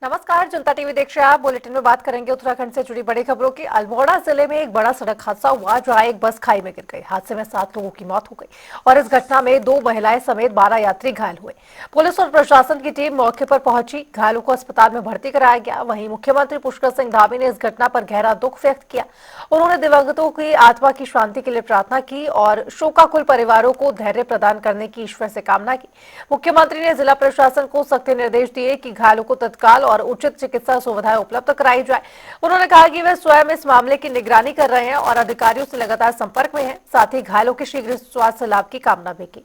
नमस्कार, जनता टीवी देख रहे हैं आप। बुलेटिन में बात करेंगे उत्तराखंड से जुड़ी बड़ी खबरों की। अल्मोड़ा जिले में एक बड़ा सड़क हादसा हुआ जहां एक बस खाई में गिर गई। हादसे में 7 लोगों की मौत हो गई और इस घटना में 2 महिलाएं समेत 12 यात्री घायल हुए। पुलिस और प्रशासन की टीम मौके पर पहुंची, घायलों को अस्पताल में भर्ती कराया गया। वहीं मुख्यमंत्री पुष्कर सिंह धामी ने इस घटना पर गहरा दुख व्यक्त किया। उन्होंने दिवंगतों की आत्मा की शांति के लिए प्रार्थना की और शोकाकुल परिवारों को धैर्य प्रदान करने की ईश्वर से कामना की। मुख्यमंत्री ने जिला प्रशासन को सख्त निर्देश दिए कि घायलों को तत्काल और उचित चिकित्सा सुविधाएं उपलब्ध कराई जाए। उन्होंने कहा कि वे स्वयं इस मामले की निगरानी कर रहे हैं और अधिकारियों से लगातार संपर्क में हैं। साथ ही घायलों के शीघ्र स्वास्थ्य लाभ की कामना भी की।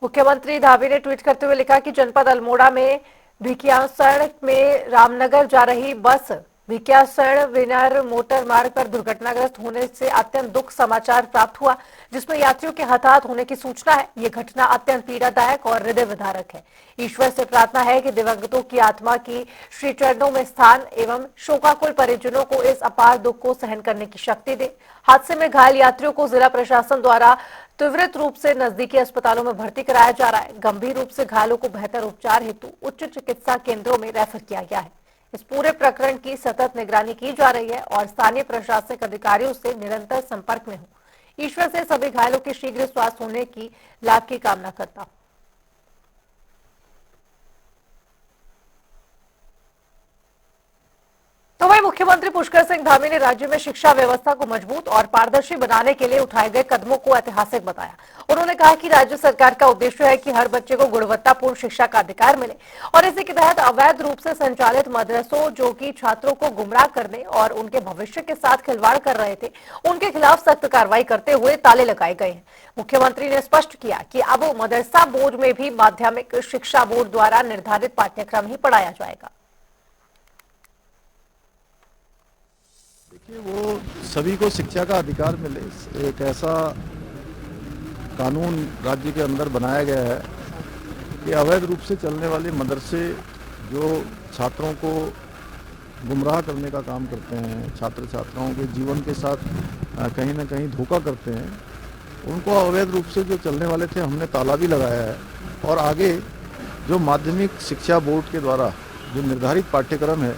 मुख्यमंत्री धामी ने ट्वीट करते हुए लिखा कि जनपद अल्मोड़ा में भिकियासैण में रामनगर जा रही बस भिकियासैण विनर मोटर मार्ग पर दुर्घटनाग्रस्त होने से अत्यंत दुख समाचार प्राप्त हुआ, जिसमें यात्रियों के हताहत होने की सूचना है। ये घटना अत्यंत पीड़ादायक और हृदय विदारक है। ईश्वर से प्रार्थना है कि दिवंगतों की आत्मा की श्री चरणों में स्थान एवं शोकाकुल परिजनों को इस अपार दुख को सहन करने की शक्ति दे। हादसे में घायल यात्रियों को जिला प्रशासन द्वारा त्वरित रूप से नजदीकी अस्पतालों में भर्ती कराया जा रहा है। गंभीर रूप से घायलों को बेहतर उपचार हेतु उच्च चिकित्सा केंद्रों में रेफर किया गया है। इस पूरे प्रकरण की सतत निगरानी की जा रही है और स्थानीय प्रशासनिक अधिकारियों से निरंतर संपर्क में हूं। ईश्वर से सभी घायलों के शीघ्र स्वास्थ्य होने की लाभ की कामना करता हूं। तो वहीं मुख्यमंत्री पुष्कर सिंह धामी ने राज्य में शिक्षा व्यवस्था को मजबूत और पारदर्शी बनाने के लिए उठाए गए कदमों को ऐतिहासिक बताया। उन्होंने कहा कि राज्य सरकार का उद्देश्य है कि हर बच्चे को गुणवत्तापूर्ण शिक्षा का अधिकार मिले और इसी के तहत अवैध रूप से संचालित मदरसों जो कि छात्रों को गुमराह करने और उनके भविष्य के साथ खिलवाड़ कर रहे थे, उनके खिलाफ सख्त कार्रवाई करते हुए ताले लगाए गए हैं। मुख्यमंत्री ने स्पष्ट किया कि अब मदरसा बोर्ड में भी माध्यमिक शिक्षा बोर्ड द्वारा निर्धारित पाठ्यक्रम ही पढ़ाया जाएगा। देखिए, वो सभी को शिक्षा का अधिकार मिले, एक ऐसा कानून राज्य के अंदर बनाया गया है कि अवैध रूप से चलने वाले मदरसे जो छात्रों को गुमराह करने का काम करते हैं, छात्र छात्राओं के जीवन के साथ कहीं ना कहीं धोखा करते हैं, उनको अवैध रूप से जो चलने वाले थे हमने ताला भी लगाया है। और आगे जो माध्यमिक शिक्षा बोर्ड के द्वारा जो निर्धारित पाठ्यक्रम है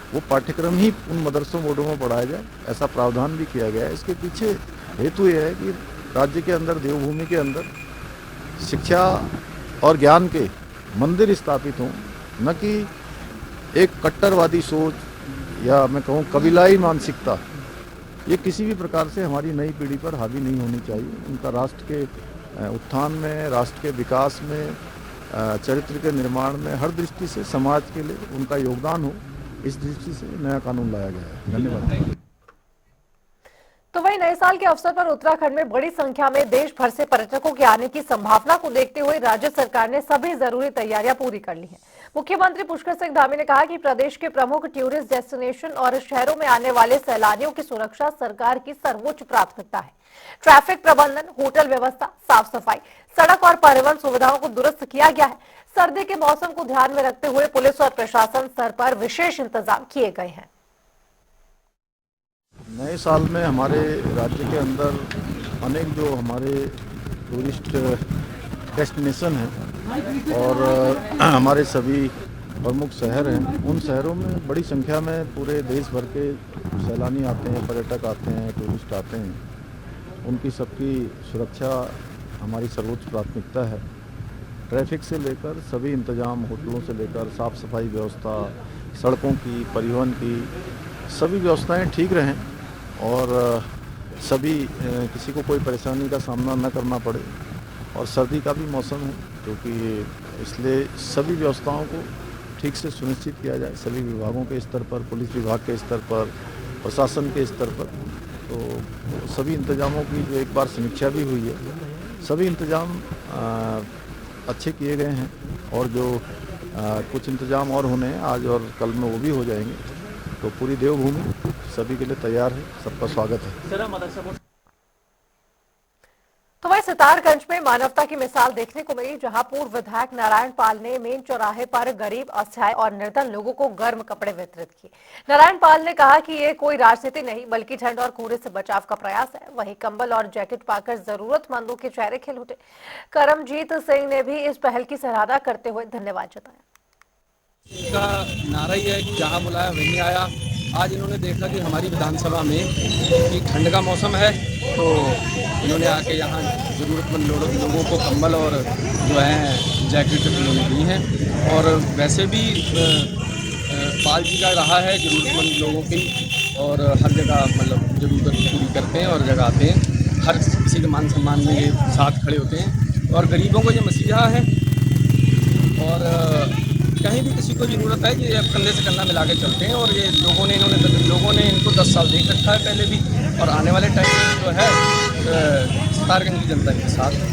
वो पाठ्यक्रम ही उन मदरसों बोर्डों में पढ़ाया जाए, ऐसा प्रावधान भी किया गया है। इसके पीछे हेतु यह है कि राज्य के अंदर, देवभूमि के अंदर शिक्षा और ज्ञान के मंदिर स्थापित हों, न कि एक कट्टरवादी सोच या मैं कहूँ कबीलाई मानसिकता, ये किसी भी प्रकार से हमारी नई पीढ़ी पर हावी नहीं होनी चाहिए। उनका राष्ट्र के उत्थान में, राष्ट्र के विकास में, चरित्र के निर्माण में, हर दृष्टि से समाज के लिए उनका योगदान हो, इस दृष्टि से नया कानून लाया गया है। धन्यवाद। तो वहीं नए साल के अवसर पर उत्तराखंड में बड़ी संख्या में देश भर से पर्यटकों के आने की संभावना को देखते हुए राज्य सरकार ने सभी जरूरी तैयारियां पूरी कर ली हैं। मुख्यमंत्री पुष्कर सिंह धामी ने कहा कि प्रदेश के प्रमुख टूरिस्ट डेस्टिनेशन और शहरों में आने वाले सैलानियों की सुरक्षा सरकार की सर्वोच्च प्राथमिकता है। ट्रैफिक प्रबंधन, होटल व्यवस्था, साफ सफाई, सड़क और परिवहन सुविधाओं को दुरुस्त किया गया है। सर्दी के मौसम को ध्यान में रखते हुए पुलिस और प्रशासन स्तर पर विशेष इंतजाम किए गए हैं। नए साल में हमारे राज्य के अंदर अनेक जो हमारे टूरिस्ट डेस्टिनेशन हैं और हमारे सभी प्रमुख शहर हैं, उन शहरों में बड़ी संख्या में पूरे देश भर के सैलानी आते हैं, पर्यटक आते हैं, टूरिस्ट आते हैं। उनकी सबकी सुरक्षा हमारी सर्वोच्च प्राथमिकता है। ट्रैफिक से लेकर सभी इंतजाम, होटलों से लेकर साफ़ सफाई व्यवस्था, सड़कों की, परिवहन की, सभी व्यवस्थाएं ठीक रहें और सभी किसी को कोई परेशानी का सामना न करना पड़े। और सर्दी का भी मौसम है, क्योंकि इसलिए सभी व्यवस्थाओं को ठीक से सुनिश्चित किया जाए, सभी विभागों के स्तर पर, पुलिस विभाग के स्तर पर, प्रशासन के स्तर पर। तो सभी इंतजामों की जो एक बार समीक्षा भी हुई है, सभी इंतजाम अच्छे किए गए हैं और जो कुछ इंतजाम और होने हैं आज और कल में, वो भी हो जाएंगे। तो पूरी देवभूमि सभी के लिए तैयार है, सबका स्वागत है। तो वैसे सितारगंज में मानवता की मिसाल देखने को मिली, जहां पूर्व विधायक नारायण पाल ने मेन चौराहे पर गरीब, असहाय और निर्धन लोगों को गर्म कपड़े वितरित किए। नारायण पाल ने कहा कि ये कोई राजनीति नहीं बल्कि ठंड और कोहरे से बचाव का प्रयास है। वहीं कंबल और जैकेट पाकर जरूरतमंदों के चेहरे खिल उठे। करमजीत सिंह ने भी इस पहल की सराहना करते हुए धन्यवाद जताया। का नारा ही है कि जहाँ बुलाया वहीं आया। आज इन्होंने देखा कि हमारी विधानसभा में कि ठंड का मौसम है, तो इन्होंने आके यहाँ ज़रूरतमंद लोगों को कंबल और जो है जैकेट इन्होंने दी हैं। और वैसे भी पाल जी का रहा है ज़रूरतमंद लोगों की, और हर जगह मतलब ज़रूरत पूरी करते हैं और जगाते हैं। हर किसी के मान सम्मान में ये साथ खड़े होते हैं और गरीबों को ये मसीहा है। और कहीं भी किसी को ज़रूरत है ये कंधे से कंधा मिला के चलते हैं। और ये लोगों ने इनको 10 साल देख रखा है पहले भी, और आने वाले टाइम में जो है सितारगंज की जनता के साथ।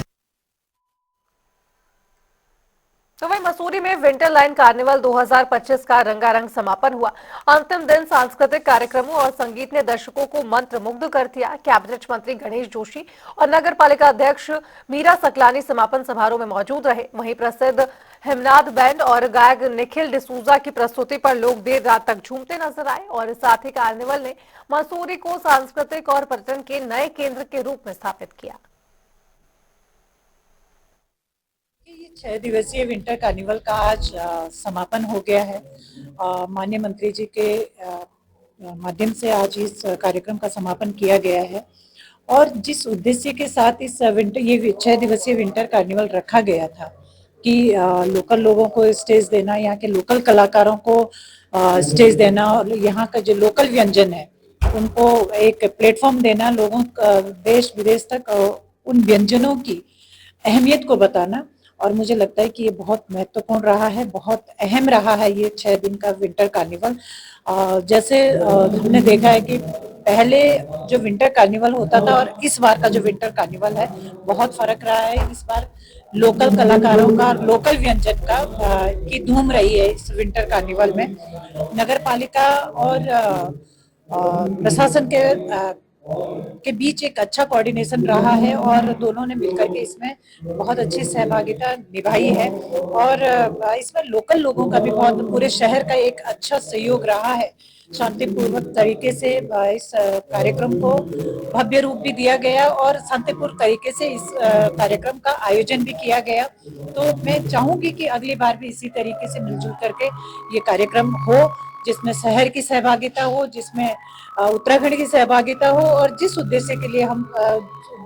तो वहीं मसूरी में विंटर लाइन कार्निवल 2025 का रंगारंग समापन हुआ। अंतिम दिन सांस्कृतिक कार्यक्रमों और संगीत ने दर्शकों को मंत्रमुग्ध कर दिया। कैबिनेट मंत्री गणेश जोशी और नगर पालिका अध्यक्ष मीरा सकलानी समापन समारोह में मौजूद रहे। वहीं प्रसिद्ध हिमनाद बैंड और गायक निखिल डिसूजा की प्रस्तुति पर लोग देर रात तक झूमते नजर आए। और साथ ही कार्निवल ने मसूरी को सांस्कृतिक और पर्यटन के नए केंद्र के रूप में स्थापित किया। ये 6 दिवसीय विंटर कार्निवल का आज समापन हो गया है। माननीय मंत्री जी के माध्यम से आज इस कार्यक्रम का समापन किया गया है। और जिस उद्देश्य के साथ इस ये 6 दिवसीय विंटर कार्निवल रखा गया था कि लोकल लोगों को स्टेज देना, यहाँ के लोकल कलाकारों को स्टेज देना और यहाँ का जो लोकल व्यंजन है उनको एक प्लेटफॉर्म देना, लोगों देश विदेश तक उन व्यंजनों की अहमियत को बताना। और मुझे लगता है कि ये बहुत महत्वपूर्ण रहा है, बहुत अहम रहा है ये 6 दिन का विंटर कार्निवल। जैसे हमने देखा है कि पहले जो विंटर कार्निवल होता था और इस बार का जो विंटर कार्निवल है बहुत फर्क रहा है। इस बार लोकल कलाकारों का, लोकल व्यंजन का की धूम रही है इस विंटर कार्निवल में। नगर पालिका और प्रशासन के बीच एक अच्छा कोऑर्डिनेशन रहा है और दोनों ने मिलकर के इसमें बहुत अच्छी सहभागिता निभाई है। और इसमें लोकल लोगों का भी बहुत, पूरे शहर का एक अच्छा सहयोग रहा है। शांतिपूर्वक तरीके से इस कार्यक्रम को भव्य रूप भी दिया गया और शांतिपूर्ण तरीके से इस कार्यक्रम का आयोजन भी किया गया। तो मैं चाहूंगी कि अगली बार भी इसी तरीके से मिलजुल करके ये कार्यक्रम हो, जिसमें शहर की सहभागिता हो, जिसमें उत्तराखंड की सहभागिता हो और जिस उद्देश्य के लिए हम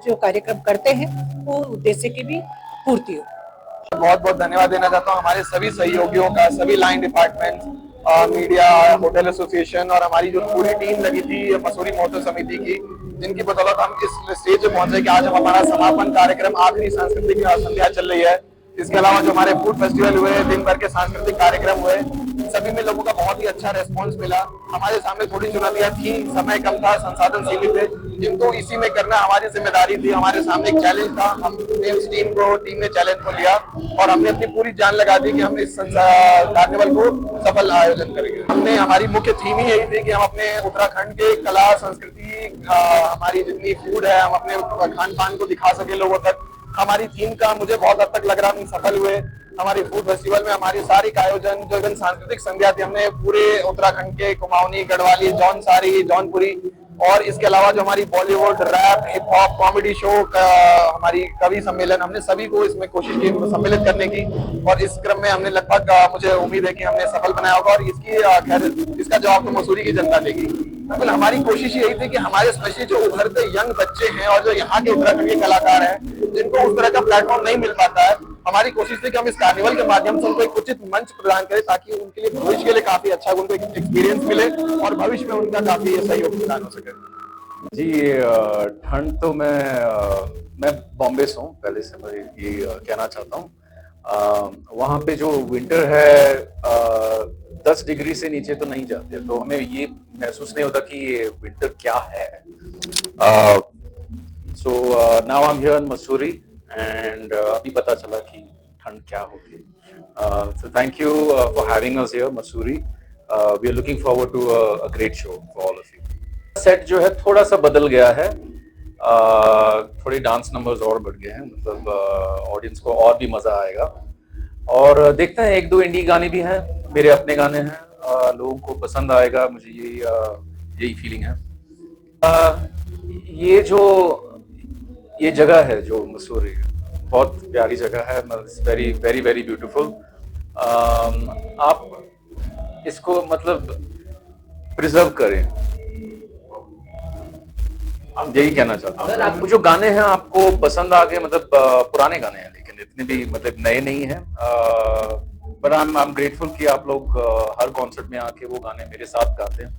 जो कार्यक्रम करते हैं वो उद्देश्य की भी पूर्ति हो। बहुत बहुत धन्यवाद देना चाहता हूँ हमारे सभी सहयोगियों का, सभी line department, media, hotel association और हमारी जो पूरी टीम लगी थी मसूरी महोत्सव समिति की, जिनकी बदौलत हम इस स्टेज पे पहुंचे कि आज हम हमारा समापन कार्यक्रम, आखिरी सांस्कृतिक संध्या चल रही है। इसके अलावा जो हमारे फूड फेस्टिवल हुए, दिन भर के सांस्कृतिक कार्यक्रम हुए, सभी में लोगों का बहुत ही अच्छा रेस्पॉन्स मिला। हमारे सामने थोड़ी चुनौतियां थी, समय कम था, संसाधन सीमित थे, जिनको इसी में करना हमारी जिम्मेदारी थी। हमारे सामने एक चैलेंज था, हमने उस टीम ने चैलेंज को लिया और हमने अपनी पूरी जान लगा दी कि हम इस कार्निवल को सफल आयोजन करेंगे। हमने, हमारी मुख्य थीम ही यही थी कि हम अपने उत्तराखंड के कला, संस्कृति, हमारी जितनी फूड है, हम अपने खान पान को दिखा सके लोगों तक। हमारी थीम का मुझे बहुत हद तक लग रहा है हम सफल हुए। हमारे फूड फेस्टिवल में हमारी सारी का आयोजन, जो इवन सांस्कृतिक संध्या थी, हमने पूरे उत्तराखंड के कुमाऊनी, गढ़वाली, जौनसारी, जौनपुरी और इसके अलावा जो हमारी Bollywood, rap, hip hop, comedy show का, हमारी कवि सम्मेलन, हमने सभी को इसमें कोशिश की सम्मिलित करने की। और इस क्रम में हमने लगभग, मुझे उम्मीद है कि हमने सफल बनाया होगा और इसका जवाब तो मसूरी की जनता देगी। बिल्कुल हमारी कोशिश यही थी कि हमारे स्पेशली जो उभरते यंग बच्चे हैं और जो यहाँ के उत्तराखंड के कलाकार हैं, जिनको उस तरह का प्लेटफॉर्म नहीं मिल पाता है, हमारी कोशिश थी कि हम इस कार्निवल के माध्यम से उनको एक उचित मंच प्रदान करें ताकि उनके लिए भविष्य के लिए काफी अच्छा उनको एक एक्सपीरियंस मिले और भविष्य में उनका काफी सहयोग प्रदान हो सके। जी, ठंड तो मैं बॉम्बे से हूँ, पहले से मैं ये कहना चाहता हूँ। वहाँ पे जो विंटर है 10 डिग्री से नीचे तो नहीं जाते, तो हमें ये महसूस नहीं होता कि ये विंटर क्या है। So now I am here in Mussoorie and अभी पता चला कि ठंड क्या होगी। So thank you for having us here Mussoorie. We are looking forward to a great show for all of you. Set जो है थोड़ा सा बदल गया है, थोड़ी डांस नंबर्स और बढ़ गए हैं, मतलब ऑडियंस को और भी मजा आएगा। और देखते हैं, एक दो इंडी गाने भी हैं, मेरे अपने गाने हैं, लोगों को पसंद आएगा, मुझे यही फीलिंग है। ये जगह है जो मसूरी, बहुत प्यारी जगह है, वेरी वेरी वेरी ब्यूटीफुल। आप इसको मतलब प्रिजर्व करें, यही कहना चाहता हूँ। आपको जो गाने हैं आपको पसंद आ गए, मतलब पुराने गाने हैं लेकिन इतने भी मतलब नए नहीं हैं, बट आई एम ग्रेटफुल कि आप लोग हर कॉन्सर्ट में आके वो गाने मेरे साथ गाते हैं।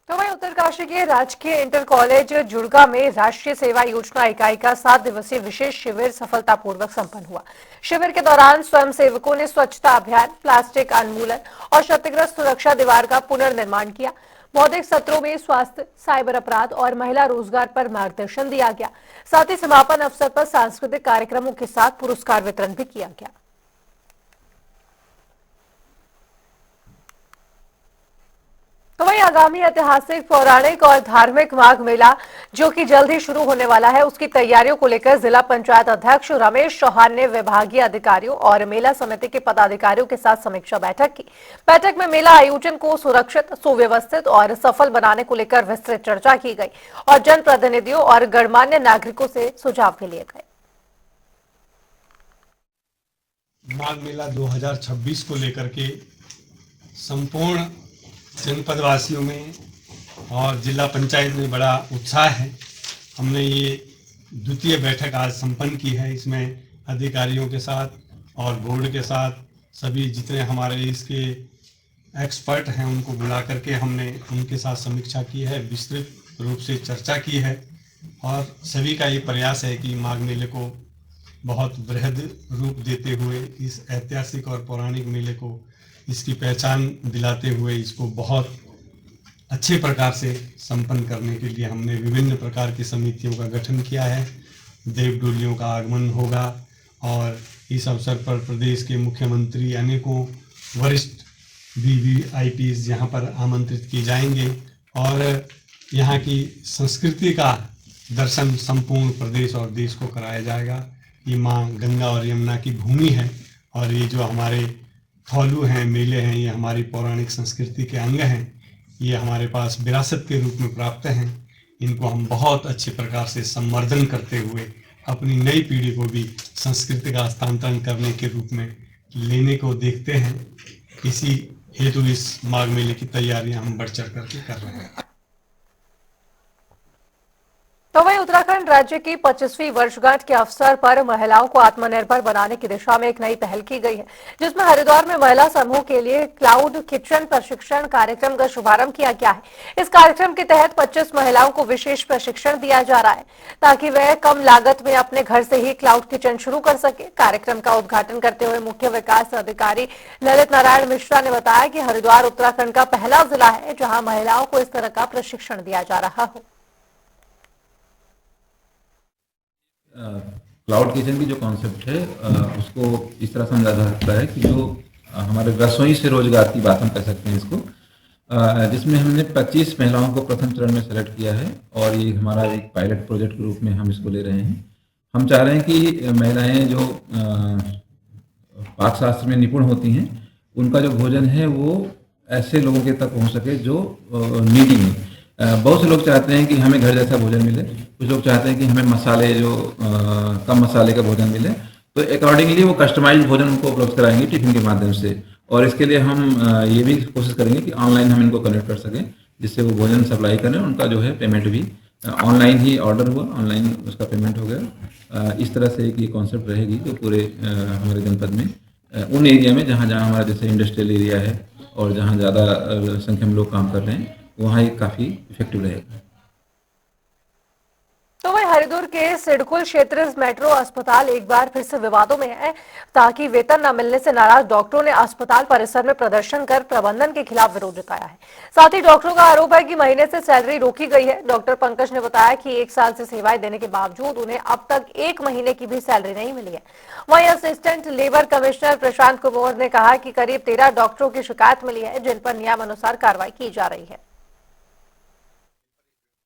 तो वहीं उत्तरकाशी के राजकीय इंटर कॉलेज जुड़गा में राष्ट्रीय सेवा योजना इकाई का 7 दिवसीय विशेष शिविर सफलतापूर्वक संपन्न हुआ। शिविर के दौरान स्वयंसेवकों ने स्वच्छता अभियान, प्लास्टिक उन्मूलन और क्षतिग्रस्त सुरक्षा दीवार का पुनर्निर्माण किया। बौद्धिक सत्रों में स्वास्थ्य, साइबर अपराध और महिला रोजगार पर मार्गदर्शन दिया गया। साथ ही समापन अवसर पर सांस्कृतिक कार्यक्रमों के साथ पुरस्कार वितरण भी किया गया। तो वहीं आगामी ऐतिहासिक, पौराणिक और धार्मिक माघ मेला जो कि जल्द ही शुरू होने वाला है, उसकी तैयारियों को लेकर जिला पंचायत अध्यक्ष रमेश चौहान ने विभागीय अधिकारियों और मेला समिति के पदाधिकारियों के साथ समीक्षा बैठक की। बैठक में मेला आयोजन को सुरक्षित, सुव्यवस्थित और सफल बनाने को लेकर विस्तृत चर्चा की गई और जनप्रतिनिधियों और गणमान्य नागरिकों से सुझाव भी लिए गए। माघ मेला 2026 को लेकर के संपूर्ण जनपद वासियों में और जिला पंचायत में बड़ा उत्साह है। हमने ये द्वितीय बैठक आज संपन्न की है। इसमें अधिकारियों के साथ और बोर्ड के साथ सभी जितने हमारे इसके एक्सपर्ट हैं उनको बुला करके हमने उनके साथ समीक्षा की है, विस्तृत रूप से चर्चा की है और सभी का ये प्रयास है कि माघ मेले को बहुत बृहद रूप देते हुए, इस ऐतिहासिक और पौराणिक मेले को इसकी पहचान दिलाते हुए इसको बहुत अच्छे प्रकार से संपन्न करने के लिए हमने विभिन्न प्रकार की समितियों का गठन किया है। देव डोलियों का आगमन होगा और इस अवसर पर प्रदेश के मुख्यमंत्री, अनेकों वरिष्ठ VVIPs यहाँ पर आमंत्रित किए जाएंगे और यहाँ की संस्कृति का दर्शन संपूर्ण प्रदेश और देश को कराया जाएगा। ये माँ गंगा और यमुना की भूमि है और ये जो हमारे थौलू हैं, मेले हैं, ये हमारी पौराणिक संस्कृति के अंग हैं। ये हमारे पास विरासत के रूप में प्राप्त हैं। इनको हम बहुत अच्छे प्रकार से संवर्धन करते हुए अपनी नई पीढ़ी को भी संस्कृति का हस्तांतरण करने के रूप में लेने को देखते हैं। इसी हेतु इस माघ मेले की तैयारियां हम बढ़ चढ़ करके कर रहे हैं। तो वहीं उत्तराखंड राज्य की 25वीं वर्षगांठ के अवसर पर महिलाओं को आत्मनिर्भर बनाने की दिशा में एक नई पहल की गई है, जिसमें हरिद्वार में महिला समूह के लिए क्लाउड किचन प्रशिक्षण कार्यक्रम का शुभारंभ किया गया है। इस कार्यक्रम के तहत 25 महिलाओं को विशेष प्रशिक्षण दिया जा रहा है ताकि वह कम लागत में अपने घर से ही क्लाउड किचन शुरू कर सके। कार्यक्रम का उद्घाटन करते हुए मुख्य विकास अधिकारी ललित नारायण मिश्रा ने बताया कि हरिद्वार उत्तराखंड का पहला जिला है जहाँ महिलाओं को इस तरह का प्रशिक्षण दिया जा रहा हो। क्लाउड किचन की जो कॉन्सेप्ट है उसको इस तरह समझा जा सकता है कि जो हमारे रसोई से रोजगार की बात हम कह सकते हैं इसको, जिसमें हमने 25 महिलाओं को प्रथम चरण में सेलेक्ट किया है और ये हमारा एक पायलट प्रोजेक्ट के रूप में हम इसको ले रहे हैं। हम चाह रहे हैं कि महिलाएं जो पाक शास्त्र में निपुण होती हैं उनका जो भोजन है वो ऐसे लोगों के तक पहुंच सके जो नीडी हैं। बहुत से लोग चाहते हैं कि हमें घर जैसा भोजन मिले, कुछ लोग चाहते हैं कि हमें मसाले जो कम मसाले का भोजन मिले, तो अकॉर्डिंगली वो कस्टमाइज्ड भोजन उनको उपलब्ध कराएंगे टिफिन के माध्यम से। और इसके लिए हम ये भी कोशिश करेंगे कि ऑनलाइन हम इनको कनेक्ट कर सकें जिससे वो भोजन सप्लाई करें। उनका जो है पेमेंट भी ऑनलाइन ही ऑर्डर हुआ, ऑनलाइन उसका पेमेंट हो गया। इस तरह से एक ये कॉन्सेप्ट रहेगी जो पूरे हमारे जनपद में उन एरिया में जहाँ जहाँ हमारा जैसे इंडस्ट्रियल एरिया है और जहाँ ज़्यादा संख्या में लोग काम कर रहे हैं वहाँ ये काफ़ी इफेक्टिव रहेगा। तो वही हरिद्वार के सिडकुल क्षेत्र मेट्रो अस्पताल एक बार फिर से विवादों में है ताकि वेतन न मिलने से नाराज डॉक्टरों ने अस्पताल परिसर में प्रदर्शन कर प्रबंधन के खिलाफ विरोध जताया है। साथ ही डॉक्टरों का आरोप है कि महीने से सैलरी रोकी गई है। डॉक्टर पंकज ने बताया कि 1 साल से सेवाएं देने के बावजूद उन्हें अब तक 1 महीने की भी सैलरी नहीं मिली है। वहीं assistant labour commissioner Prashant Kumar ने कहा कि करीब 13 डॉक्टरों की शिकायत मिली है जिन पर नियमानुसार कार्रवाई की जा रही है।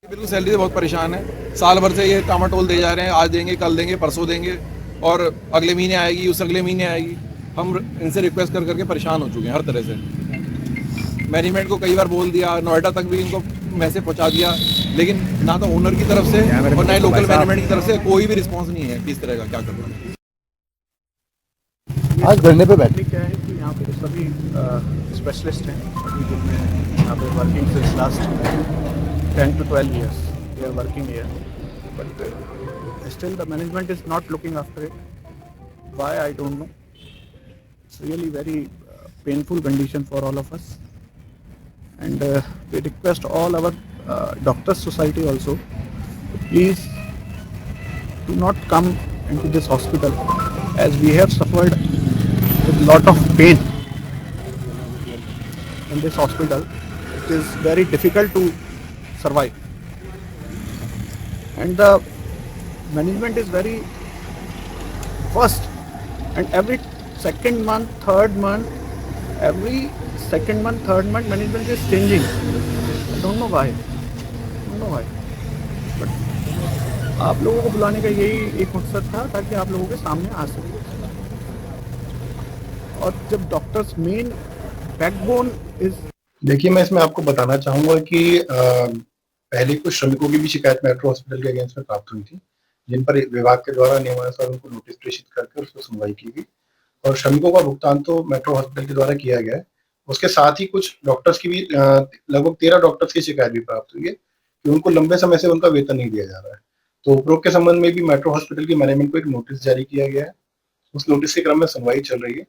बिल्कुल सैलरी से बहुत परेशान है। साल भर से ये टामाटोल दे जा रहे हैं, आज देंगे, कल देंगे, परसों देंगे और अगले महीने आएगी, उस अगले महीने आएगी। हम इनसे रिक्वेस्ट कर करके परेशान हो चुके हैं हर तरह से। मैनेजमेंट को कई बार बोल दिया, नोएडा तक भी इनको मैसेज पहुंचा दिया, लेकिन ना तो ओनर की तरफ से और ना ही लोकल मैनेजमेंट की तरफ से कोई भी रिस्पॉन्स नहीं है किस तरह का, क्या करना है। आज धरने पे बैठे क्या है कि यहाँ पे सभी स्पेशलिस्ट हैं अभी जिनमें यहाँ पे working since last 10 to 12 years they are working here, but still the management is not looking after it. Why, I don't know. It's really very painful condition for all of us, and we request all our doctors society also, please do not come into this hospital, as we have suffered with lot of pain in this hospital. It is very difficult to survive, and the management is very first, and every second month, third month, every second month, third month management is changing. I don't know why, but आप लोगों को बुलाने का यही एक मकसद था ताकि आप लोगों के सामने आ सके। और जब डॉक्टर्स मेन बैकबोन इज, देखिए मैं इसमें आपको बताना चाहूँगा कि पहले कुछ श्रमिकों की भी शिकायत मेट्रो हॉस्पिटल के अगेंस्ट में प्राप्त हुई थी, जिन पर विभाग के द्वारा नियमानुसार उनको नोटिस प्रेषित करके उस पर सुनवाई की गई और श्रमिकों का भुगतान तो मेट्रो हॉस्पिटल के द्वारा किया गया है। उसके साथ ही कुछ डॉक्टर्स की भी लगभग 13 डॉक्टर्स की शिकायत भी प्राप्त हुई है कि उनको लंबे समय से उनका वेतन नहीं दिया जा रहा है। तो उपरोक्त के संबंध में भी मेट्रो हॉस्पिटल की मैनेजमेंट को एक नोटिस जारी किया गया है। उस नोटिस के क्रम में सुनवाई चल रही है।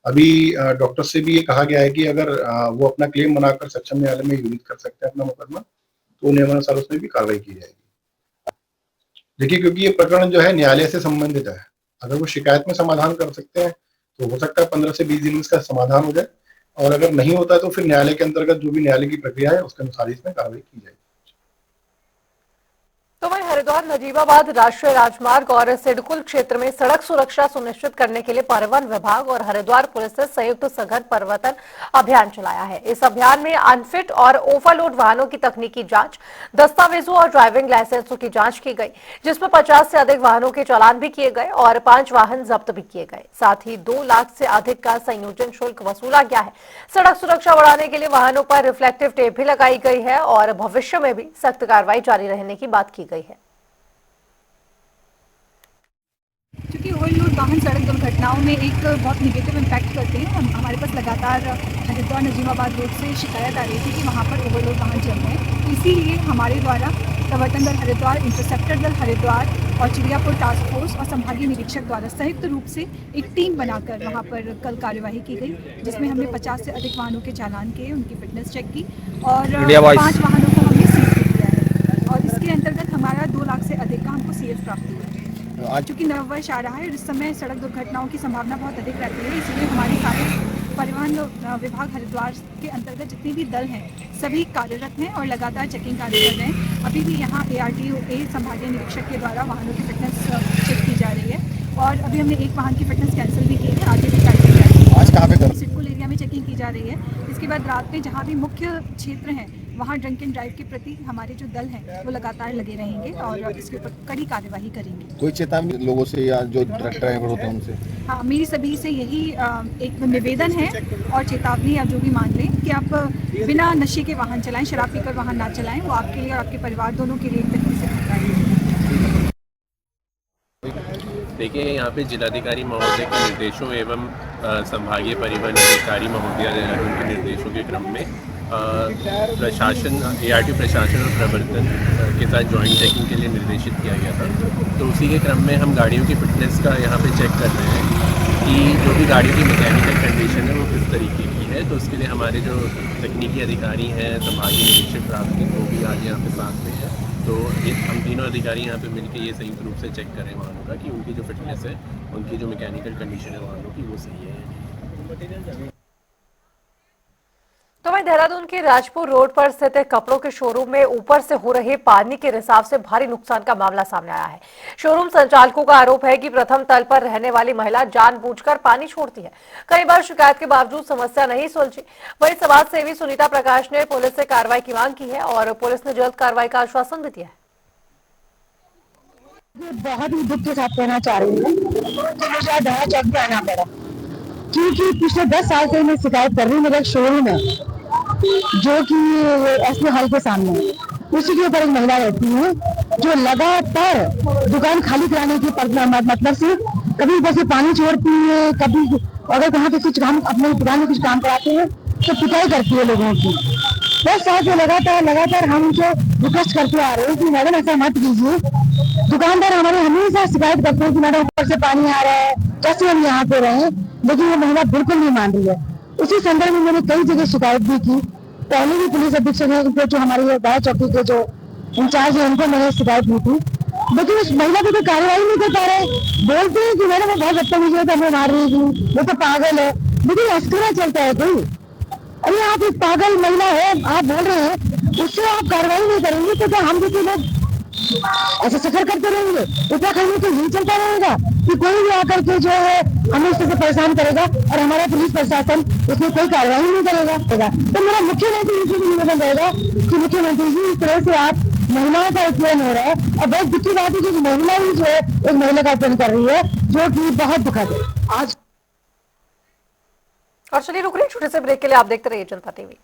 अभी डॉक्टर से भी ये कहा गया है कि अगर वो अपना क्लेम बनाकर सक्षम न्यायालय में यूनिट कर सकते हैं अपना मुकदमा, तो नियमानुसार उसमें भी कार्रवाई की जाएगी। देखिए क्योंकि ये प्रकरण जो है न्यायालय से संबंधित है, अगर वो शिकायत में समाधान कर सकते हैं तो हो सकता है 15 से 20 दिन में इसका समाधान हो जाए, और अगर नहीं होता है तो फिर न्यायालय के अंतर्गत जो भी न्यायालय की प्रक्रिया है उसके अनुसार इसमें कार्रवाई की जाएगी। तो वहीं हरिद्वार नजीबाबाद राष्ट्रीय राजमार्ग और सिडकुल क्षेत्र में सड़क सुरक्षा सुनिश्चित करने के लिए परिवहन विभाग और हरिद्वार पुलिस ने संयुक्त सघन परिवर्तन अभियान चलाया है। इस अभियान में अनफिट और ओवरलोड वाहनों की तकनीकी जांच, दस्तावेजों और ड्राइविंग लाइसेंसों की जांच की गई, जिसमें 50 से अधिक वाहनों के चालान भी किए गए और 5 वाहन जब्त भी किए गए। साथ ही 2 लाख से अधिक का संयोजन शुल्क वसूला गया है। सड़क सुरक्षा बढ़ाने के लिए वाहनों पर रिफ्लेक्टिव टेप भी लगाई गई है और भविष्य में भी सख्त कार्रवाई जारी रहने की बात की गई है। क्योंकि ओवरलोड वाहन सड़क दुर्घटनाओं में एक बहुत निगेटिव इम्पैक्ट करते हैं। हमारे पास लगातार हरिद्वार नजीबाबाद रोड से शिकायत आ रही थी कि वहाँ पर ओवरलोड वाहन चल रहे हैं। इसीलिए हमारे द्वारा प्रवर्तन दल हरिद्वार, इंटरसेप्टर दल हरिद्वार और चिड़ियापुर टास्क फोर्स और संभागीय निरीक्षक द्वारा संयुक्त रूप से एक टीम बनाकर वहाँ पर कल कार्यवाही की गई, जिसमें हमने 50 से अधिक वाहनों के चालान किए, उनकी फिटनेस चेक की और 5 वाहनों को हमने सीज भी किया है। और इसके अंतर्गत हमारा 2 लाख से अधिक का हमको सीएफ प्राप्त हुआ है। आज चूँकि नववर्ष आ रहा है, इस समय सड़क दुर्घटनाओं की संभावना बहुत अधिक रहती है, इसलिए हमारे सारे परिवहन विभाग हरिद्वार के अंतर्गत जितने भी दल हैं सभी कार्यरत हैं और लगातार चेकिंग कार्य कर रहे हैं। अभी भी यहाँ ARTO संभागीय निरीक्षक के द्वारा वाहनों की फिटनेस चेक की जा रही है और अभी हमने एक वाहन की फिटनेस कैंसिल भी की है, आगे भी कार्य की जा रही है। आज कहाँ पे सिडकुल एरिया में चेकिंग की जा रही है। इसके बाद रात में जहाँ भी मुख्य क्षेत्र हैं वहाँ ड्रंक एंड ड्राइव के प्रति हमारे जो दल हैं वो लगातार लगे रहेंगे और इसके ऊपर कड़ी कार्यवाही करेंगे। कोई चेतावनी लोगों से या जो ट्रक ड्राइवर होते हैं उनसे? हाँ, मेरी सभी से यही एक निवेदन है और चेतावनी आप जो भी मान लें कि आप बिना नशे के वाहन चलाएं, शराब पीकर वाहन ना चलाएं, वो आपके लिए और आपके परिवार दोनों के लिए एक तरीके से खतरा है। देखिए यहाँ पे जिलाधिकारी महोदय के निर्देशों एवं संभागीय परिवहन अधिकारी महोदय उनके निर्देशों के क्रम में प्रशासन, ARTO प्रशासन और प्रवर्तन के साथ जॉइंट चेकिंग के लिए निर्देशित किया गया था। तो उसी के क्रम में हम गाड़ियों की फिटनेस का यहाँ पे चेक कर रहे हैं कि जो भी गाड़ियों की मैकेनिकल कंडीशन है वो किस तरीके की है। तो उसके लिए हमारे जो तकनीकी अधिकारी हैं, संभागीय निरीक्षक प्राप्त, वो भी आज यहाँ पे साथ में है। तो हम तीनों अधिकारी यहाँ पे मिलकर ये संयुक्त रूप से चेक करें वाहनों का कि उनकी जो फिटनेस है, उनकी जो मैकेनिकल कंडीशन है वाहनों की, वो सही है। तो वहीं देहरादून के राजपुर रोड पर स्थित एक कपड़ों के शोरूम में ऊपर से हो रहे पानी के रिसाव से भारी नुकसान का मामला सामने आया है। शोरूम संचालकों का आरोप है कि प्रथम तल पर रहने वाली महिला जानबूझकर पानी छोड़ती है। कई बार शिकायत के बावजूद समस्या नहीं सुलझी। वहीं समाज सेवी सुनीता प्रकाश ने पुलिस से कार्रवाई की मांग की है और पुलिस ने जल्द कार्रवाई का आश्वासन भी दिया है। बहुत ही दुख के साथ कहना चाह रही हूँ कि मुझे आज दया चौक पे आना पड़ा, क्योंकि पिछले 10 साल से मैं शिकायत कर रही हूँ। मेरा एक शोरूम है जो कि एसपी हॉल के सामने है, उसी के ऊपर एक महिला रहती है जो लगातार दुकान खाली कराने के मतलब से कभी ऊपर से पानी छोड़ती है, कभी अगर कहाँ पे कुछ काम अपने दुकान में कुछ काम कराते हैं तो पिटाई करती है लोगों की। 10 साल से लगातार हम उनसे रिक्वेस्ट करते आ रहे हैं कि मैडम ऐसा मत कीजिए। दुकानदार हमारे हमेशा शिकायत करते हैं कि मैडम ऊपर से पानी आ रहा है, कैसे हम यहाँ पे रहे, लेकिन वो महिला बिल्कुल नहीं मान रही है। उसी संदर्भ में मैंने कई जगह शिकायत भी की। पहले भी पुलिस अधीक्षक है जो हमारे दया चौकी के जो इंचार्ज है उनको मैंने शिकायत की थी, लेकिन उस महिला पे तो कार्रवाई नहीं कर पा रहे। बोलते हैं कि मैडम वो बहुत बदतमीजी है, हमें मार रही थी, वो तो पागल है, लेकिन अस्करा चलता है कोई। अरे आप एक पागल महिला है, आप बोल रहे हैं, उससे आप कार्रवाई नहीं करेंगे तो क्या हम जैसे लोग ऐसे सफर करते रहेंगे? उत्तराखंड में तो यही चलता रहेगा कि कोई भी आकर के जो है हमें इससे परेशान करेगा और हमारा पुलिस प्रशासन उसमें कोई कार्रवाई नहीं करेगा। तो मेरा मुख्यमंत्री जी से निवेदन रहेगा कि मुख्यमंत्री जी इस तरह से आप महिलाओं का उत्पीड़न हो रहा है और बहुत दुख की बात है कि महिला ही जो है एक महिला का उत्पीड़न कर रही है, जो कि बहुत दुखद है। आज और चलिए रुक रहे छोटे से ब्रेक के लिए, आप देखते रहिए जनता टीवी।